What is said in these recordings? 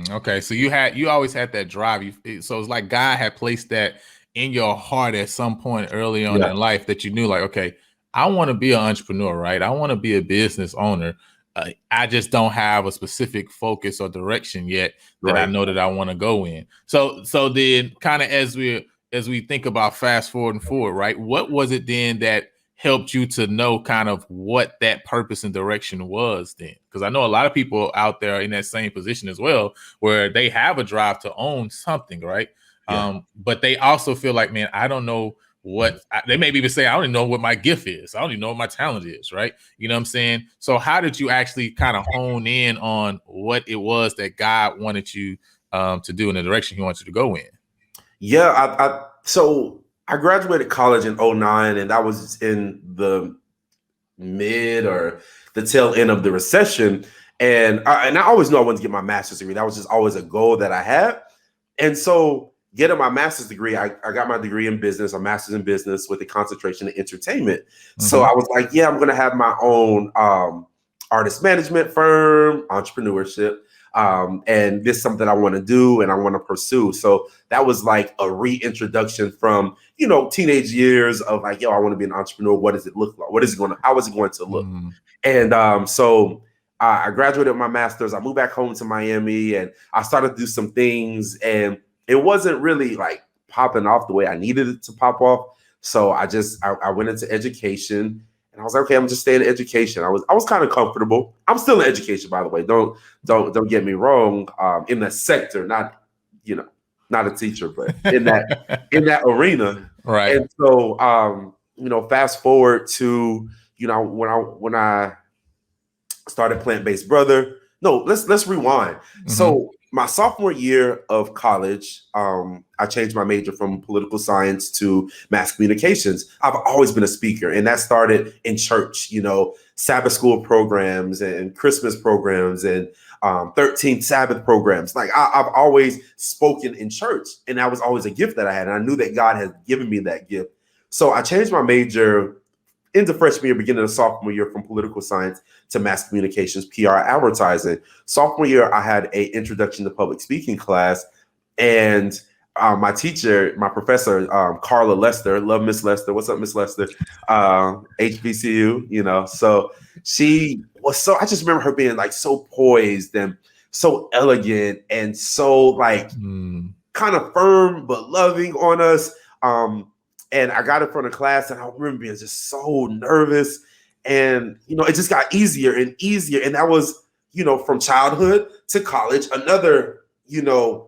Okay, so you always had that drive. So it's like God had placed that in your heart at some point early on Yeah, in life that you knew, like, okay, I want to be an entrepreneur, right? I want to be a business owner. I just don't have a specific focus or direction yet that I right. know that I want to go in. So then, kind of as we think about fast forward and forward, right? What was it then that helped you to know kind of what that purpose and direction was then? Because I know a lot of people out there in that same position as well where they have a drive to own something, right? Yeah. But they also feel like, man, I don't know they may even say, I don't even know what my gift is. I don't even know what my talent is, right? You know what I'm saying? So how did you actually kind of hone in on what it was that God wanted you to do in the direction he wants you to go in? Yeah, so I graduated college in '09, and that was in the mid or the tail end of the recession. And I always knew I wanted to get my master's degree. That was just always a goal that I had. And so getting my master's degree, I got my degree in business, a master's in business with a concentration in entertainment. So Mm-hmm. I was like, yeah, I'm going to have my own artist management firm, entrepreneurship. And this is something I want to do and I want to pursue. So that was like a reintroduction from, teenage years of like, yo, I want to be an entrepreneur. What does it look like? How is it going to look? Mm-hmm. And so I graduated with my master's. I moved back home to Miami and I started to do some things. And it wasn't really like popping off the way I needed it to pop off. So I went into education and I was like, okay, I'm just staying in education. I was kind of comfortable. I'm still in education, by the way. Don't get me wrong. In the sector, not a teacher, but in that arena. Right. And so fast forward to when I started Plant-Based Brother. No, let's rewind. Mm-hmm. So my sophomore year of college, I changed my major from political science to mass communications. I've always been a speaker, and that started in church. Sabbath school programs and Christmas programs and 13th Sabbath programs. Like I've always spoken in church, and that was always a gift that I had, and I knew that God had given me that gift. So I changed my major into freshman year, beginning of sophomore year, from political science to mass communications, PR, advertising. Sophomore year, I had a introduction to public speaking class, and my teacher, my professor, Carla Lester, love Miss Lester. What's up, Miss Lester? HBCU, so she was I just remember her being like so poised and so elegant and so like kind of firm but loving on us. And I got in front of class and I remember being just so nervous. And, it just got easier and easier. And that was, from childhood to college, another,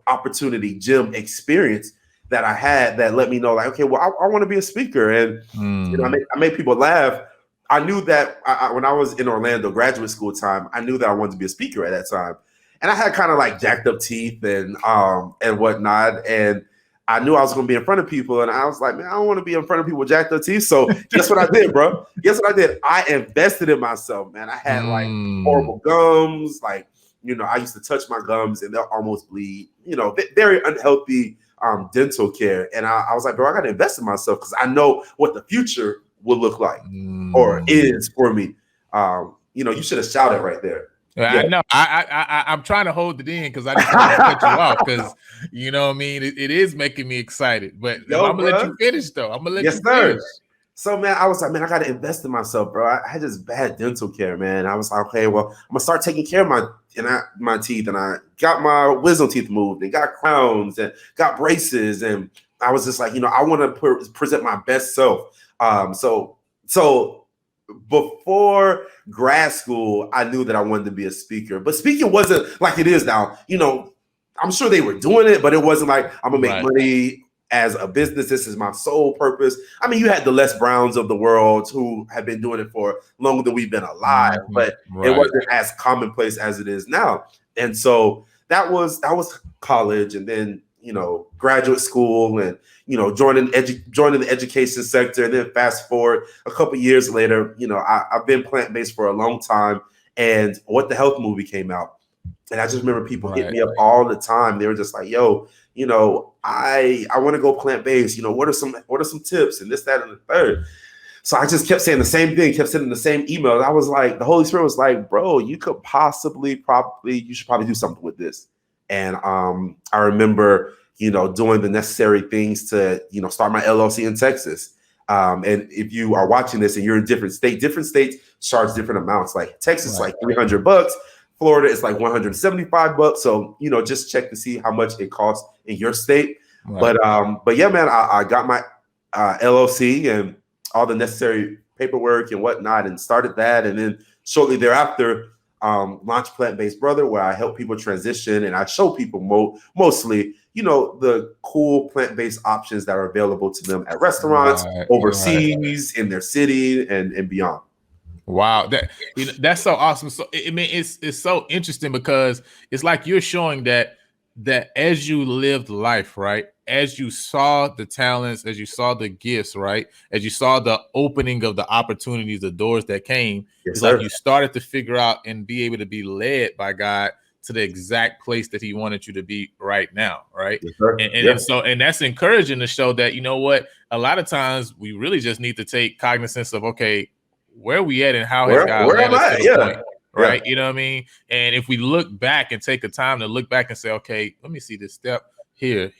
opportunity, gym experience that I had that let me know, like, okay, well, I want to be a speaker. And, I made people laugh. I knew that when I was in Orlando graduate school time, I knew that I wanted to be a speaker at that time. And I had kind of like jacked up teeth and whatnot. And I knew I was going to be in front of people, and I was like, man, I don't want to be in front of people with jacked up teeth. So guess what I did, bro? Guess what I did? I invested in myself, man. I had like horrible gums. Like, I used to touch my gums and they'll almost bleed, very unhealthy dental care. And I was like, bro, I got to invest in myself because I know what the future will look like or is for me. You should have shouted right there. I know. I'm trying to hold it in because I just want to cut you off because you know what I mean. It is making me excited, but I'm gonna let you finish though. I'm gonna let you finish. So man, I was like, man, I gotta invest in myself, bro. I had this bad dental care, man. I was like, okay, well, I'm gonna start taking care of my teeth, and I got my wisdom teeth moved, and got crowns, and got braces, and I was just like, I want to present my best self. So before grad school, I knew that I wanted to be a speaker, but speaking wasn't like it is now. I'm sure they were doing it, but it wasn't like I'm gonna make money as a business. This is my sole purpose. I mean, you had the Les Browns of the world who have been doing it for longer than we've been alive, but it wasn't as commonplace as it is now. And so that was college, and then graduate school, and joining the education sector. And then fast forward a couple years later, I've been plant-based for a long time, and What the Health movie came out, and I just remember people hitting me up all the time. They were just like, yo, I want to go plant-based. What are some tips, and this, that, and the third. So I just kept saying the same thing, kept sending the same email. I was like, the Holy Spirit was like, bro, you should probably do something with this. And I remember, doing the necessary things to, start my LLC in Texas. And if you are watching this and you're in different states charge different amounts. Like Texas, like $300. Florida is like $175. So, just check to see how much it costs in your state. Right. But yeah, man, I got my LLC and all the necessary paperwork and whatnot and started that. And then shortly thereafter, launched Plant-Based Brother, where I help people transition and I show people mostly, the cool plant-based options that are available to them at restaurants, overseas, in their city, and beyond. Wow, that's so awesome. So I mean, it's so interesting because it's like you're showing that as you lived life, right? As you saw the talents, as you saw the gifts, right? As you saw the opening of the opportunities, the doors that came, it's like you started to figure out and be able to be led by God to the exact place that He wanted you to be right now, right? Yes, and that's encouraging to show that, you know what, a lot of times we really just need to take cognizance of, okay, where we at and how has God led us to the point, right? You know what I mean? And if we look back and take a time to look back and say, okay, let me see this step here.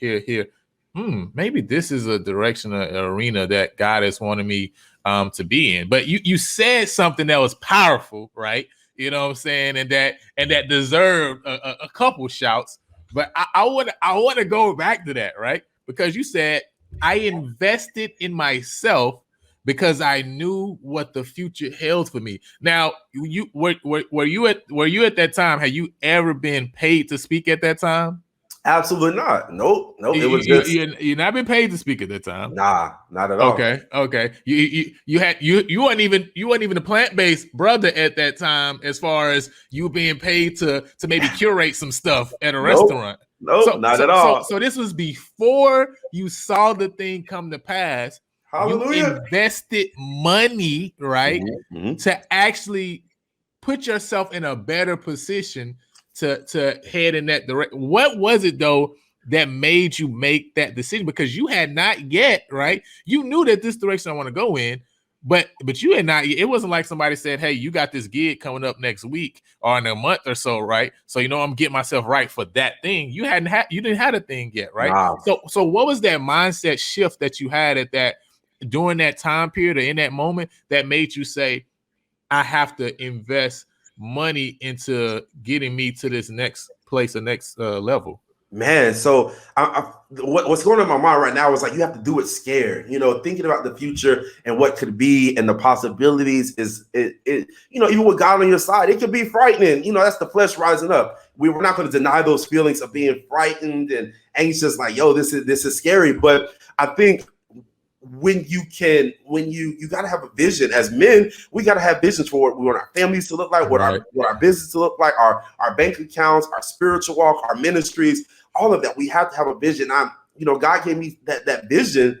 Maybe this is a direction, an arena that God has wanted me to be in. But you said something that was powerful, right? You know what I'm saying? And that deserved a couple shouts. But I want to go back to that, right? Because you said I invested in myself because I knew what the future held for me. Now, were you at that time? Had you ever been paid to speak at that time? Absolutely not. Nope. It was just you're not been paid to speak at that time. Nah, not at all. Okay. You weren't even a plant-based brother at that time, as far as you being paid to maybe curate some stuff at a restaurant. Nope, not at all. So this was before you saw the thing come to pass. Hallelujah. You invested money, right, to actually put yourself in a better position to head in that direction. What was it though that made you make that decision? Because you had not yet, right? You knew that this direction I want to go in, but you had not. It wasn't like somebody said, "Hey, you got this gig coming up next week or in a month or so, right? So I'm getting myself right for that thing." You didn't have a thing yet, right? Nah. So what was that mindset shift that you had at that during that time period or in that moment that made you say, I have to invest money into getting me to this next place, the next level? Man, so what's going on in my mind right now is like, you have to do it scared, thinking about the future and what could be and the possibilities is even with God on your side, it could be frightening. That's the flesh rising up. We're not going to deny those feelings of being frightened and anxious, like, yo, this is scary. But I think when you got to have a vision. As men, we got to have visions for what we want our families to look like, what our business to look like, our bank accounts, our spiritual walk, our ministries, all of that. We have to have a vision. God gave me that vision,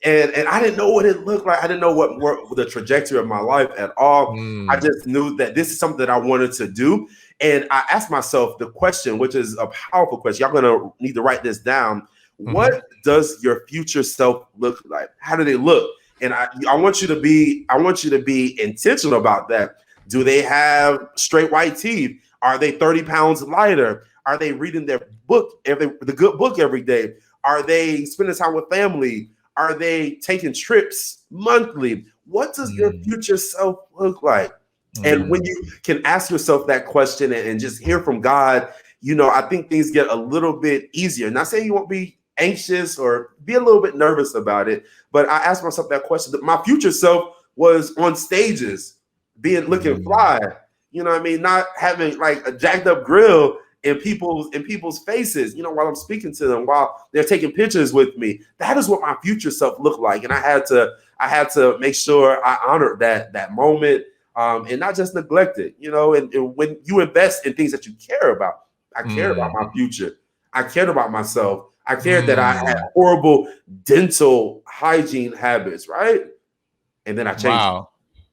and I didn't know what it looked like. I didn't know what the trajectory of my life at all. I just knew that this is something that I wanted to do. And I asked myself the question, which is a powerful question. Y'all gonna need to write this down. What does your future self look like? How do they look? And I want you to be intentional about that. Do they have straight white teeth? Are they 30 pounds lighter? Are they reading their book, the good book every day? Are they spending time with family? Are they taking trips monthly? What does your future self look like? And when you can ask yourself that question and just hear from God, I think things get a little bit easier. Not saying you won't be anxious or be a little bit nervous about it, but I asked myself that question. My future self was on stages, looking fly, not having like a jacked up grill in people's faces, while I'm speaking to them, while they're taking pictures with me. That is what my future self looked like. And I had to make sure I honored that moment, and not just neglect it, and when you invest in things that you care about, I cared about my future. I cared about myself. I cared that I had horrible dental hygiene habits, right? And then I changed. Wow.